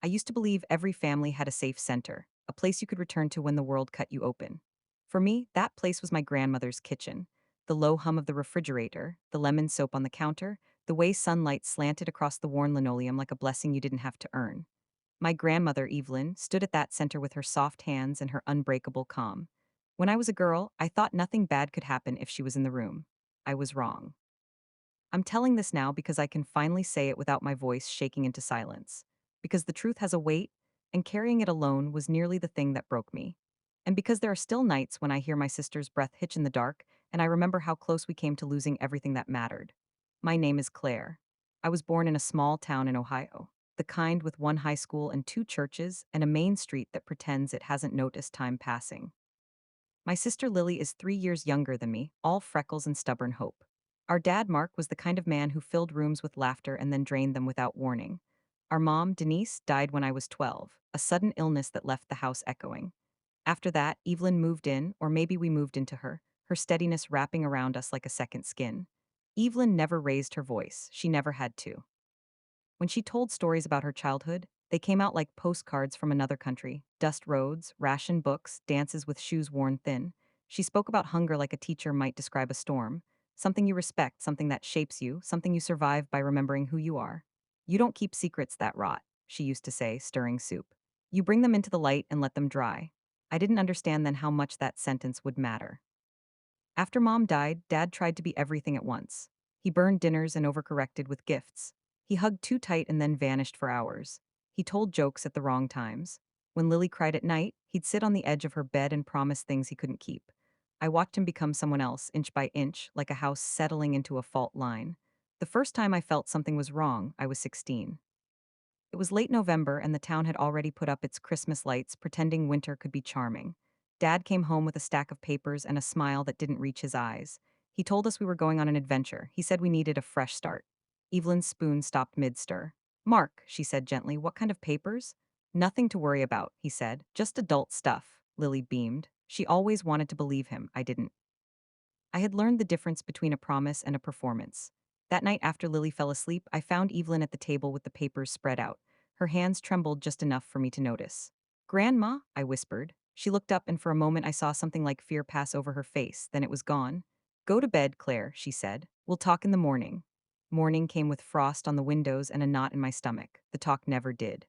I used to believe every family had a safe center, a place you could return to when the world cut you open. For me, that place was my grandmother's kitchen. The low hum of the refrigerator, the lemon soap on the counter, the way sunlight slanted across the worn linoleum like a blessing you didn't have to earn. My grandmother, Evelyn, stood at that center with her soft hands and her unbreakable calm. When I was a girl, I thought nothing bad could happen if she was in the room. I was wrong. I'm telling this now because I can finally say it without my voice shaking into silence. Because the truth has a weight, and carrying it alone was nearly the thing that broke me. And because there are still nights when I hear my sister's breath hitch in the dark, and I remember how close we came to losing everything that mattered. My name is Claire. I was born in a small town in Ohio, the kind with one high school and two churches, and a main street that pretends it hasn't noticed time passing. My sister Lily is 3 years younger than me, all freckles and stubborn hope. Our dad, Mark, was the kind of man who filled rooms with laughter and then drained them without warning. Our mom, Denise, died when I was 12, a sudden illness that left the house echoing. After that, Evelyn moved in, or maybe we moved into her steadiness wrapping around us like a second skin. Evelyn never raised her voice, she never had to. When she told stories about her childhood, they came out like postcards from another country: dust roads, ration books, dances with shoes worn thin. She spoke about hunger like a teacher might describe a storm: something you respect, something that shapes you, something you survive by remembering who you are. You don't keep secrets that rot, she used to say, stirring soup. You bring them into the light and let them dry. I didn't understand then how much that sentence would matter. After mom died, dad tried to be everything at once. He burned dinners and overcorrected with gifts. He hugged too tight and then vanished for hours. He told jokes at the wrong times. When Lily cried at night, he'd sit on the edge of her bed and promise things he couldn't keep. I watched him become someone else, inch by inch, like a house settling into a fault line. The first time I felt something was wrong, I was 16. It was late November and the town had already put up its Christmas lights, pretending winter could be charming. Dad came home with a stack of papers and a smile that didn't reach his eyes. He told us we were going on an adventure. He said we needed a fresh start. Evelyn's spoon stopped mid-stir. "Mark," she said gently, "what kind of papers?" "Nothing to worry about," he said. "Just adult stuff." Lily beamed. She always wanted to believe him. I didn't. I had learned the difference between a promise and a performance. That night after Lily fell asleep, I found Evelyn at the table with the papers spread out. Her hands trembled just enough for me to notice. "Grandma," I whispered. She looked up and for a moment I saw something like fear pass over her face, then it was gone. "Go to bed, Claire," she said. "We'll talk in the morning." Morning came with frost on the windows and a knot in my stomach. The talk never did.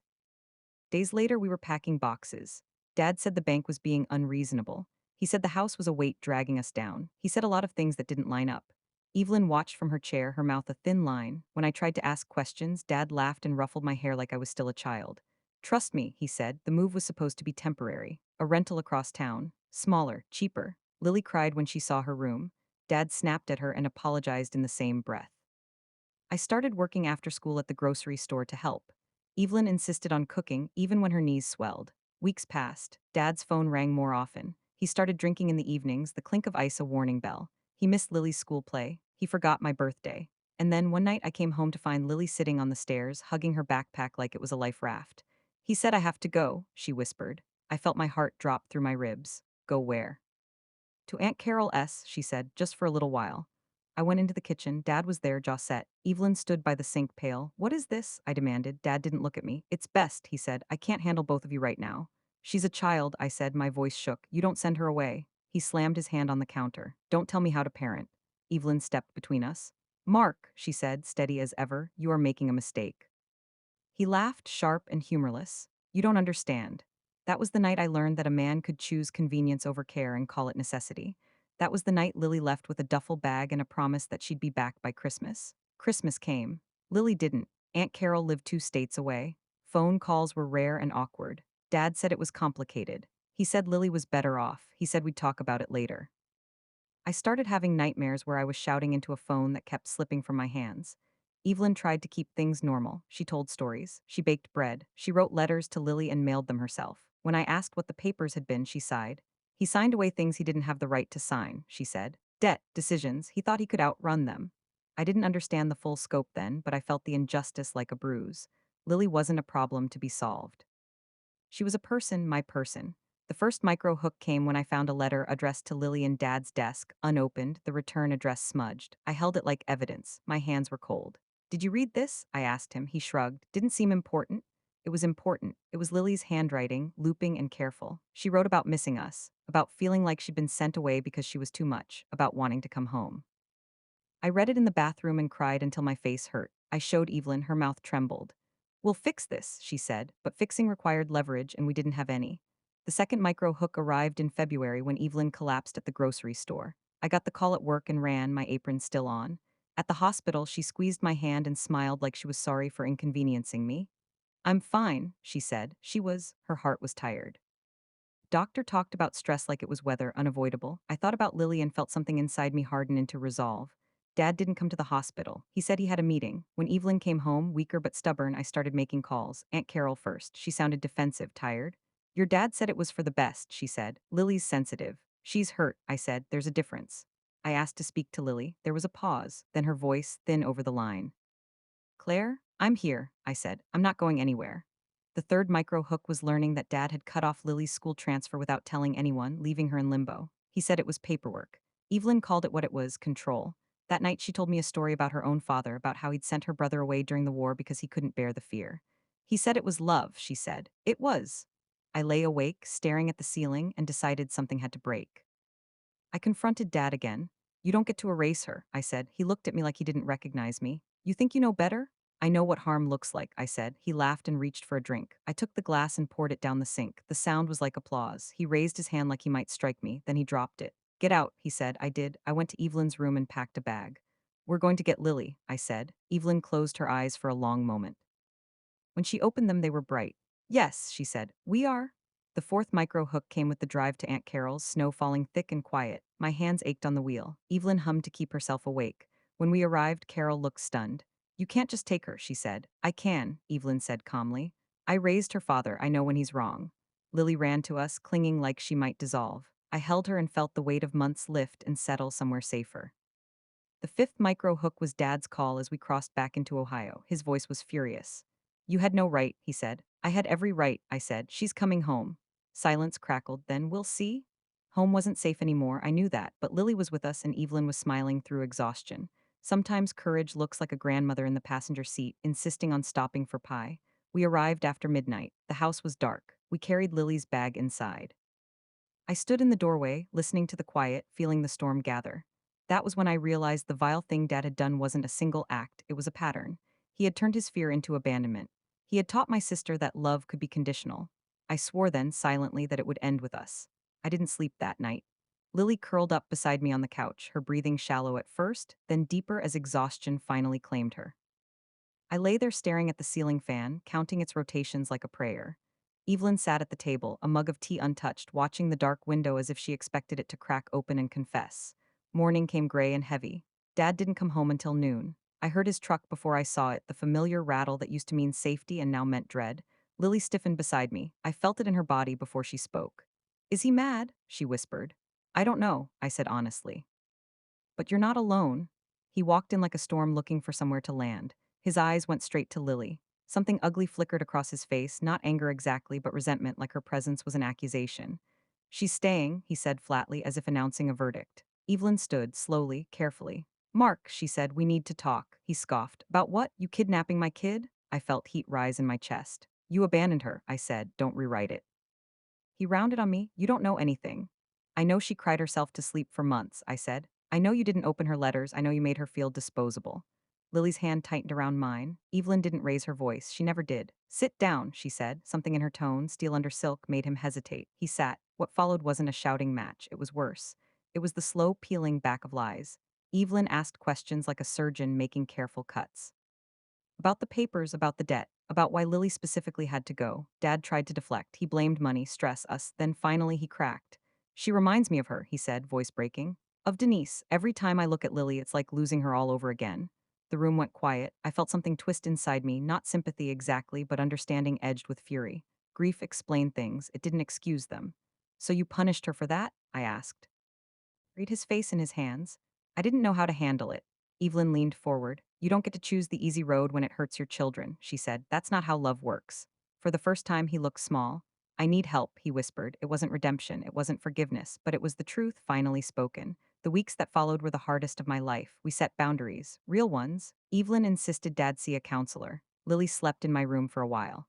Days later, we were packing boxes. Dad said the bank was being unreasonable. He said the house was a weight dragging us down. He said a lot of things that didn't line up. Evelyn watched from her chair, her mouth a thin line. When I tried to ask questions, Dad laughed and ruffled my hair like I was still a child. "Trust me," he said, "the move was supposed to be temporary. A rental across town. Smaller, cheaper." Lily cried when she saw her room. Dad snapped at her and apologized in the same breath. I started working after school at the grocery store to help. Evelyn insisted on cooking, even when her knees swelled. Weeks passed. Dad's phone rang more often. He started drinking in the evenings, the clink of ice a warning bell. He missed Lily's school play. He forgot my birthday. And then one night I came home to find Lily sitting on the stairs, hugging her backpack like it was a life raft. "He said I have to go," she whispered. I felt my heart drop through my ribs. "Go where?" "To Aunt Carol S.," she said, "just for a little while." I went into the kitchen. Dad was there, jaw set. Evelyn stood by the sink pail. "What is this?" I demanded. Dad didn't look at me. "It's best," he said. "I can't handle both of you right now." "She's a child," I said, my voice shook. "You don't send her away." He slammed his hand on the counter. "Don't tell me how to parent." Evelyn stepped between us. "Mark," she said, steady as ever, "you are making a mistake." He laughed, sharp and humorless. "You don't understand." That was the night I learned that a man could choose convenience over care and call it necessity. That was the night Lily left with a duffel bag and a promise that she'd be back by Christmas. Christmas came. Lily didn't. Aunt Carol lived 2 states away. Phone calls were rare and awkward. Dad said it was complicated. He said Lily was better off. He said we'd talk about it later. I started having nightmares where I was shouting into a phone that kept slipping from my hands. Evelyn tried to keep things normal. She told stories. She baked bread. She wrote letters to Lily and mailed them herself. When I asked what the papers had been, she sighed. "He signed away things he didn't have the right to sign," she said. "Debt, decisions, he thought he could outrun them." I didn't understand the full scope then, but I felt the injustice like a bruise. Lily wasn't a problem to be solved. She was a person, my person. The first micro hook came when I found a letter addressed to Lily in Dad's desk, unopened, the return address smudged. I held it like evidence. My hands were cold. "Did you read this?" I asked him. He shrugged. "Didn't seem important." It was important. It was Lily's handwriting, looping and careful. She wrote about missing us, about feeling like she'd been sent away because she was too much, about wanting to come home. I read it in the bathroom and cried until my face hurt. I showed Evelyn, her mouth trembled. We'll fix this, she said, but fixing required leverage and we didn't have any. The second micro hook arrived in February when Evelyn collapsed at the grocery store. I got the call at work and ran, my apron still on. At the hospital, she squeezed my hand and smiled like she was sorry for inconveniencing me. I'm fine, she said. Her heart was tired. Doctor talked about stress like it was weather, unavoidable. I thought about Lily and felt something inside me harden into resolve. Dad didn't come to the hospital. He said he had a meeting. When Evelyn came home, weaker but stubborn, I started making calls. Aunt Carol first. She sounded defensive, tired. Your dad said it was for the best, she said. Lily's sensitive. She's hurt, I said. There's a difference. I asked to speak to Lily. There was a pause, then her voice thin over the line. Claire, I'm here, I said. I'm not going anywhere. The third micro hook was learning that Dad had cut off Lily's school transfer without telling anyone, leaving her in limbo. He said it was paperwork. Evelyn called it what it was, control. That night she told me a story about her own father, about how he'd sent her brother away during the war because he couldn't bear the fear. He said it was love, she said. It was. I lay awake, staring at the ceiling, and decided something had to break. I confronted Dad again. You don't get to erase her, I said. He looked at me like he didn't recognize me. You think you know better? I know what harm looks like, I said. He laughed and reached for a drink. I took the glass and poured it down the sink. The sound was like applause. He raised his hand like he might strike me, then he dropped it. Get out, he said. I did. I went to Evelyn's room and packed a bag. We're going to get Lily, I said. Evelyn closed her eyes for a long moment. When she opened them, they were bright. Yes, she said. We are. The fourth micro hook came with the drive to Aunt Carol's, snow falling thick and quiet. My hands ached on the wheel. Evelyn hummed to keep herself awake. When we arrived, Carol looked stunned. You can't just take her, she said. I can, Evelyn said calmly. I raised her father. I know when he's wrong. Lily ran to us, clinging like she might dissolve. I held her and felt the weight of months lift and settle somewhere safer. The fifth micro hook was Dad's call as we crossed back into Ohio. His voice was furious. You had no right, he said. I had every right, I said. She's coming home. Silence crackled. Then we'll see. Home wasn't safe anymore, I knew that, but Lily was with us and Evelyn was smiling through exhaustion. Sometimes courage looks like a grandmother in the passenger seat, insisting on stopping for pie. We arrived after midnight. The house was dark. We carried Lily's bag inside. I stood in the doorway, listening to the quiet, feeling the storm gather. That was when I realized the vile thing Dad had done wasn't a single act, it was a pattern. He had turned his fear into abandonment. He had taught my sister that love could be conditional. I swore then, silently, that it would end with us. I didn't sleep that night. Lily curled up beside me on the couch, her breathing shallow at first, then deeper as exhaustion finally claimed her. I lay there staring at the ceiling fan, counting its rotations like a prayer. Evelyn sat at the table, a mug of tea untouched, watching the dark window as if she expected it to crack open and confess. Morning came gray and heavy. Dad didn't come home until noon. I heard his truck before I saw it, the familiar rattle that used to mean safety and now meant dread. Lily stiffened beside me. I felt it in her body before she spoke. Is he mad? She whispered. I don't know, I said honestly. But you're not alone. He walked in like a storm looking for somewhere to land. His eyes went straight to Lily. Something ugly flickered across his face, not anger exactly, but resentment, like her presence was an accusation. She's staying, he said flatly, as if announcing a verdict. Evelyn stood, slowly, carefully. Mark, she said, we need to talk. He scoffed. About what? You kidnapping my kid? I felt heat rise in my chest. You abandoned her, I said. Don't rewrite it. He rounded on me. You don't know anything. I know she cried herself to sleep for months, I said. I know you didn't open her letters. I know you made her feel disposable. Lily's hand tightened around mine. Evelyn didn't raise her voice. She never did. Sit down, she said. Something in her tone, steel under silk, made him hesitate. He sat. What followed wasn't a shouting match. It was worse. It was the slow peeling back of lies. Evelyn asked questions like a surgeon making careful cuts. About the papers, about the debt, about why Lily specifically had to go. Dad tried to deflect. He blamed money, stress, us. Then finally he cracked. She reminds me of her, he said, voice breaking. Of Denise. Every time I look at Lily, it's like losing her all over again. The room went quiet. I felt something twist inside me, not sympathy exactly, but understanding edged with fury. Grief explained things. It didn't excuse them. So you punished her for that? I asked. Read his face in his hands. I didn't know how to handle it. Evelyn leaned forward. You don't get to choose the easy road when it hurts your children, she said. That's not how love works. For the first time, he looked small. I need help, he whispered. It wasn't redemption, it wasn't forgiveness, but it was the truth finally spoken. The weeks that followed were the hardest of my life. We set boundaries, real ones. Evelyn insisted Dad see a counselor. Lily slept in my room for a while.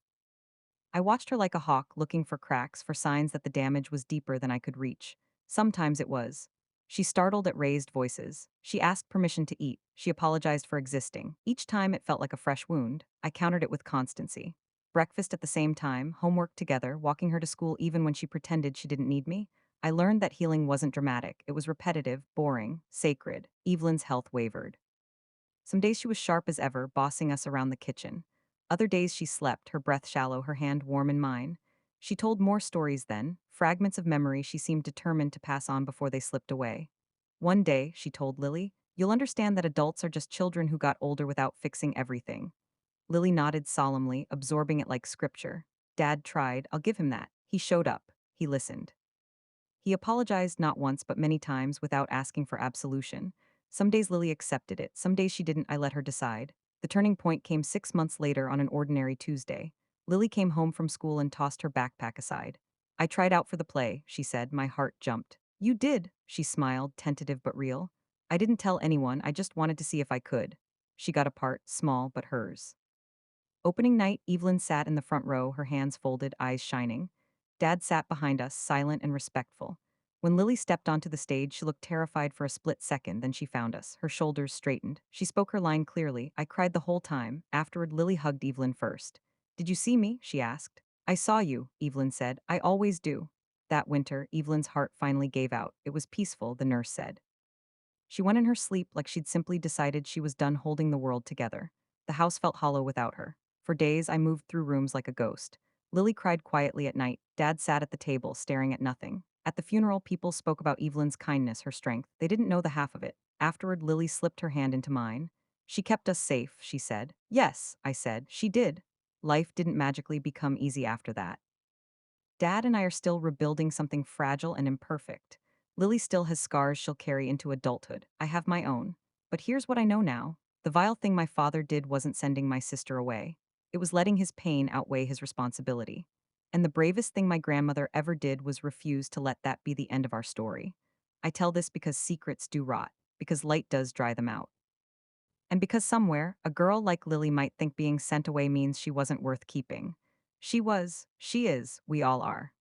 I watched her like a hawk, looking for cracks, for signs that the damage was deeper than I could reach. Sometimes it was. She startled at raised voices. She asked permission to eat. She apologized for existing. Each time it felt like a fresh wound. I countered it with constancy. Breakfast at the same time, homework together, walking her to school even when she pretended she didn't need me. I learned that healing wasn't dramatic. It was repetitive, boring, sacred. Evelyn's health wavered. Some days she was sharp as ever, bossing us around the kitchen. Other days she slept, her breath shallow, her hand warm in mine. She told more stories then, fragments of memory she seemed determined to pass on before they slipped away. One day, she told Lily, "You'll understand that adults are just children who got older without fixing everything." Lily nodded solemnly, absorbing it like scripture. Dad tried, I'll give him that. He showed up. He listened. He apologized not once but many times without asking for absolution. Some days Lily accepted it, some days she didn't, I let her decide. The turning point came 6 months later on an ordinary Tuesday. Lily came home from school and tossed her backpack aside. "I tried out for the play," she said. My heart jumped. "You did," she smiled, tentative but real. "I didn't tell anyone, I just wanted to see if I could." She got a part, small but hers. Opening night, Evelyn sat in the front row, her hands folded, eyes shining. Dad sat behind us, silent and respectful. When Lily stepped onto the stage, she looked terrified for a split second, then she found us. Her shoulders straightened. She spoke her line clearly. I cried the whole time. Afterward, Lily hugged Evelyn first. "Did you see me?" she asked. "I saw you," Evelyn said. "I always do." That winter, Evelyn's heart finally gave out. It was peaceful, the nurse said. She went in her sleep like she'd simply decided she was done holding the world together. The house felt hollow without her. For days, I moved through rooms like a ghost. Lily cried quietly at night. Dad sat at the table, staring at nothing. At the funeral, people spoke about Evelyn's kindness, her strength. They didn't know the half of it. Afterward, Lily slipped her hand into mine. "She kept us safe," she said. "Yes," I said. "She did." Life didn't magically become easy after that. Dad and I are still rebuilding something fragile and imperfect. Lily still has scars she'll carry into adulthood. I have my own. But here's what I know now. The vile thing my father did wasn't sending my sister away. It was letting his pain outweigh his responsibility. And the bravest thing my grandmother ever did was refuse to let that be the end of our story. I tell this because secrets do rot, because light does dry them out. And because somewhere, a girl like Lily might think being sent away means she wasn't worth keeping. She was, she is, we all are.